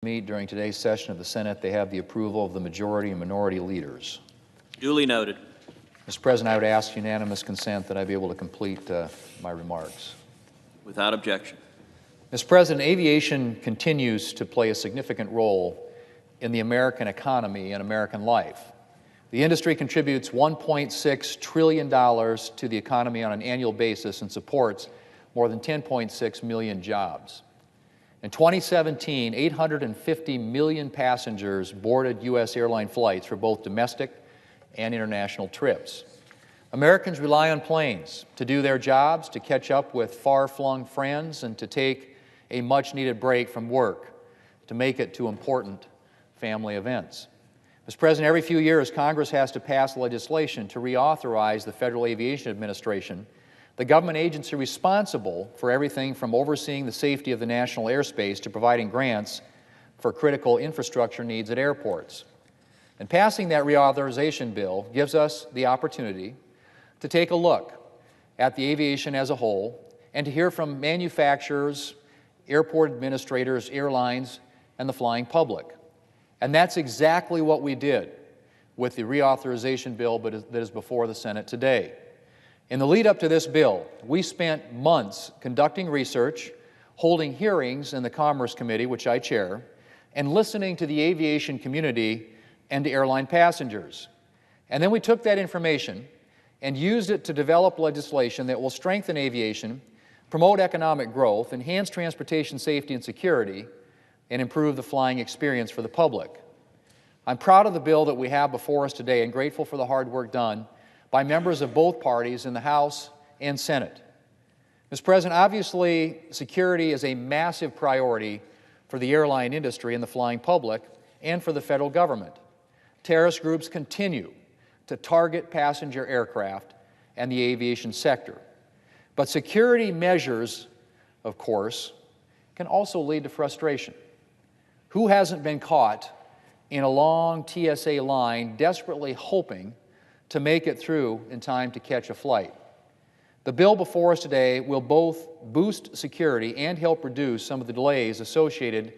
Meet during today's session of the Senate, they have the approval of the majority and minority leaders. Duly noted. Mr. President, I would ask unanimous consent that I be able to complete my remarks. Without objection. Mr. President, aviation continues to play a significant role in the American economy and American life. The industry contributes $1.6 trillion to the economy on an annual basis and supports more than 10.6 million jobs. In 2017, 850 million passengers boarded U.S. airline flights for both domestic and international trips. Americans rely on planes to do their jobs, to catch up with far-flung friends, and to take a much-needed break from work, to make it to important family events. Mr. President, every few years, Congress has to pass legislation to reauthorize the Federal Aviation Administration, the government agency responsible for everything from overseeing the safety of the national airspace to providing grants for critical infrastructure needs at airports. And passing that reauthorization bill gives us the opportunity to take a look at the aviation as a whole and to hear from manufacturers, airport administrators, airlines, and the flying public. And that's exactly what we did with the reauthorization bill that is before the Senate today. In the lead up to this bill, we spent months conducting research, holding hearings in the Commerce Committee, which I chair, and listening to the aviation community and to airline passengers. And then we took that information and used it to develop legislation that will strengthen aviation, promote economic growth, enhance transportation safety and security, and improve the flying experience for the public. I'm proud of the bill that we have before us today and grateful for the hard work done by members of both parties in the House and Senate. Mr. President, obviously, security is a massive priority for the airline industry and the flying public and for the federal government. Terrorist groups continue to target passenger aircraft and the aviation sector. But security measures, of course, can also lead to frustration. Who hasn't been caught in a long TSA line desperately hoping to make it through in time to catch a flight? The bill before us today will both boost security and help reduce some of the delays associated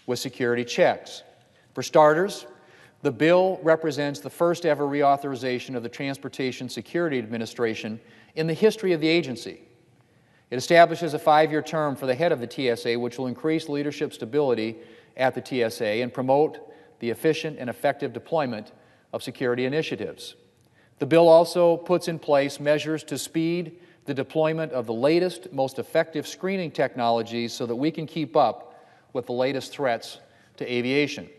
with security checks. For starters, the bill represents the first ever reauthorization of the Transportation Security Administration in the history of the agency. It establishes a 5-year term for the head of the TSA, which will increase leadership stability at the TSA and promote the efficient and effective deployment of security initiatives. The bill also puts in place measures to speed the deployment of the latest, most effective screening technologies so that we can keep up with the latest threats to aviation.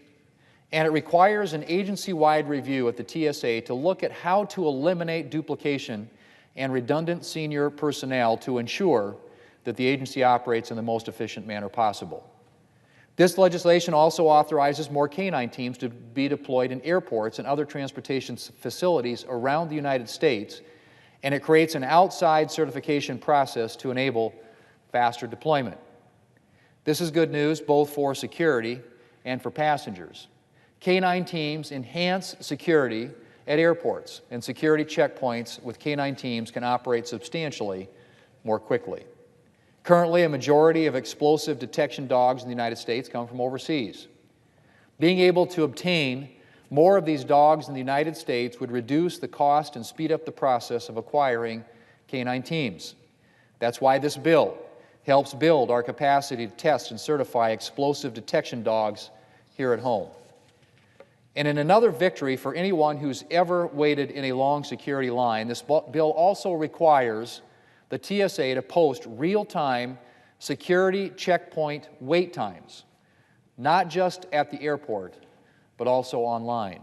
And it requires an agency-wide review at the TSA to look at how to eliminate duplication and redundant senior personnel to ensure that the agency operates in the most efficient manner possible. This legislation also authorizes more K-9 teams to be deployed in airports and other transportation facilities around the United States, and it creates an outside certification process to enable faster deployment. This is good news both for security and for passengers. K-9 teams enhance security at airports, and security checkpoints with K-9 teams can operate substantially more quickly. Currently, a majority of explosive detection dogs in the United States come from overseas. Being able to obtain more of these dogs in the United States would reduce the cost and speed up the process of acquiring K-9 teams. That's why this bill helps build our capacity to test and certify explosive detection dogs here at home. And in another victory for anyone who's ever waited in a long security line, this bill also requires the TSA to post real-time security checkpoint wait times, not just at the airport, but also online.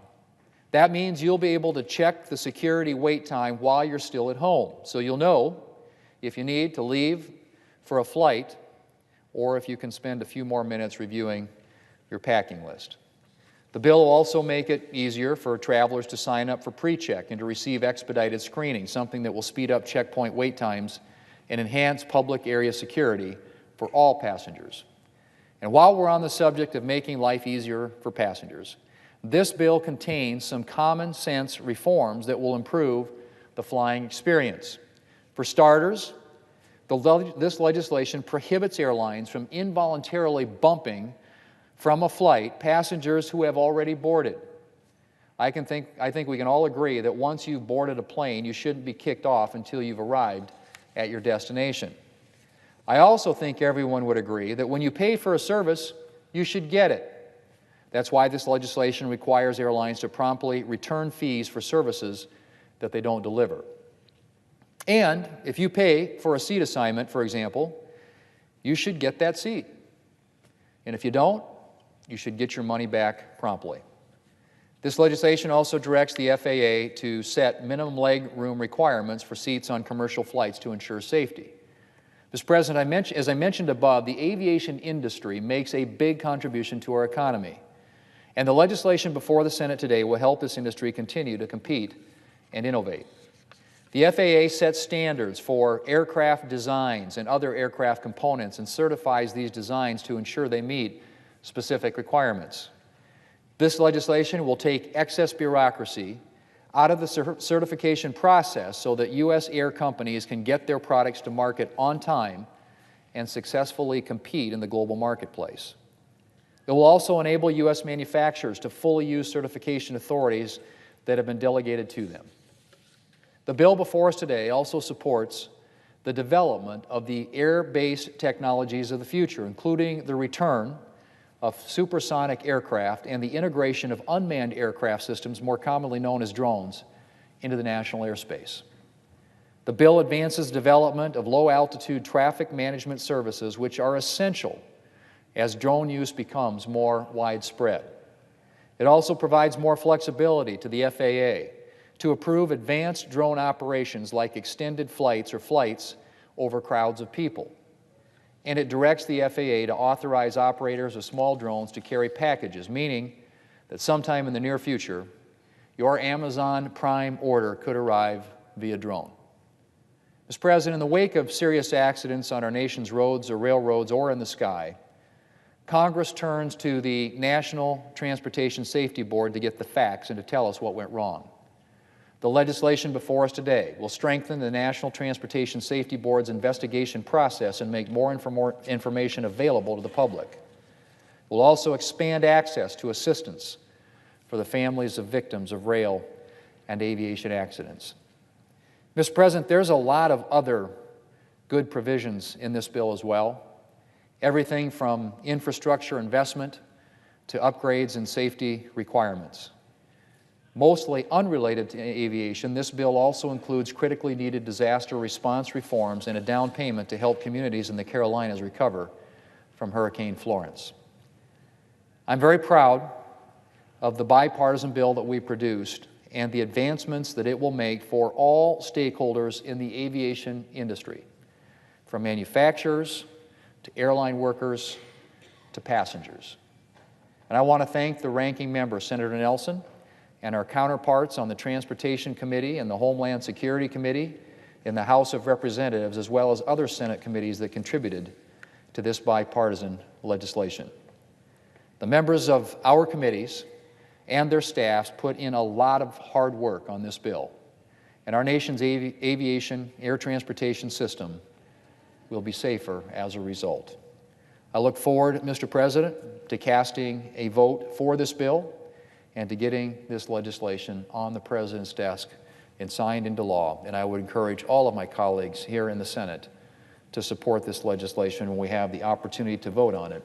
That means you'll be able to check the security wait time while you're still at home, so you'll know if you need to leave for a flight or if you can spend a few more minutes reviewing your packing list. The bill will also make it easier for travelers to sign up for pre-check and to receive expedited screening, something that will speed up checkpoint wait times and enhance public area security for all passengers. And while we're on the subject of making life easier for passengers, this bill contains some common sense reforms that will improve the flying experience. For starters, this legislation prohibits airlines from involuntarily bumping from a flight passengers who have already boarded. I think we can all agree that once you've boarded a plane, you shouldn't be kicked off until you've arrived at your destination. I also think everyone would agree that when you pay for a service, you should get it. That's why this legislation requires airlines to promptly return fees for services that they don't deliver. And if you pay for a seat assignment, for example, you should get that seat. And if you don't, you should get your money back promptly. This legislation also directs the FAA to set minimum leg room requirements for seats on commercial flights to ensure safety. Mr. President, as I mentioned above, the aviation industry makes a big contribution to our economy. And the legislation before the Senate today will help this industry continue to compete and innovate. The FAA sets standards for aircraft designs and other aircraft components and certifies these designs to ensure they meet specific requirements. This legislation will take excess bureaucracy out of the certification process so that U.S. air companies can get their products to market on time and successfully compete in the global marketplace. It will also enable U.S. manufacturers to fully use certification authorities that have been delegated to them. The bill before us today also supports the development of the air-based technologies of the future, including the return of supersonic aircraft and the integration of unmanned aircraft systems, more commonly known as drones, into the national airspace. The bill advances development of low-altitude traffic management services, which are essential as drone use becomes more widespread. It also provides more flexibility to the FAA to approve advanced drone operations like extended flights or flights over crowds of people. And it directs the FAA to authorize operators of small drones to carry packages, meaning that sometime in the near future, your Amazon Prime order could arrive via drone. Mr. President, in the wake of serious accidents on our nation's roads or railroads or in the sky, Congress turns to the National Transportation Safety Board to get the facts and to tell us what went wrong. The legislation before us today will strengthen the National Transportation Safety Board's investigation process and make more information available to the public. It will also expand access to assistance for the families of victims of rail and aviation accidents. Mr. President, there's a lot of other good provisions in this bill as well. Everything from infrastructure investment to upgrades and safety requirements. Mostly unrelated to aviation, this bill also includes critically needed disaster response reforms and a down payment to help communities in the Carolinas recover from Hurricane Florence. I'm very proud of the bipartisan bill that we produced and the advancements that it will make for all stakeholders in the aviation industry, from manufacturers to airline workers to passengers. And I want to thank the ranking member, Senator Nelson, and our counterparts on the Transportation Committee and the Homeland Security Committee in the House of Representatives, as well as other Senate committees that contributed to this bipartisan legislation. The members of our committees and their staffs put in a lot of hard work on this bill, and our nation's aviation air transportation system will be safer as a result. I look forward, Mr. President, to casting a vote for this bill and to getting this legislation on the President's desk and signed into law. And I would encourage all of my colleagues here in the Senate to support this legislation when we have the opportunity to vote on it,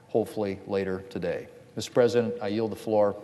hopefully later today. Mr. President, I yield the floor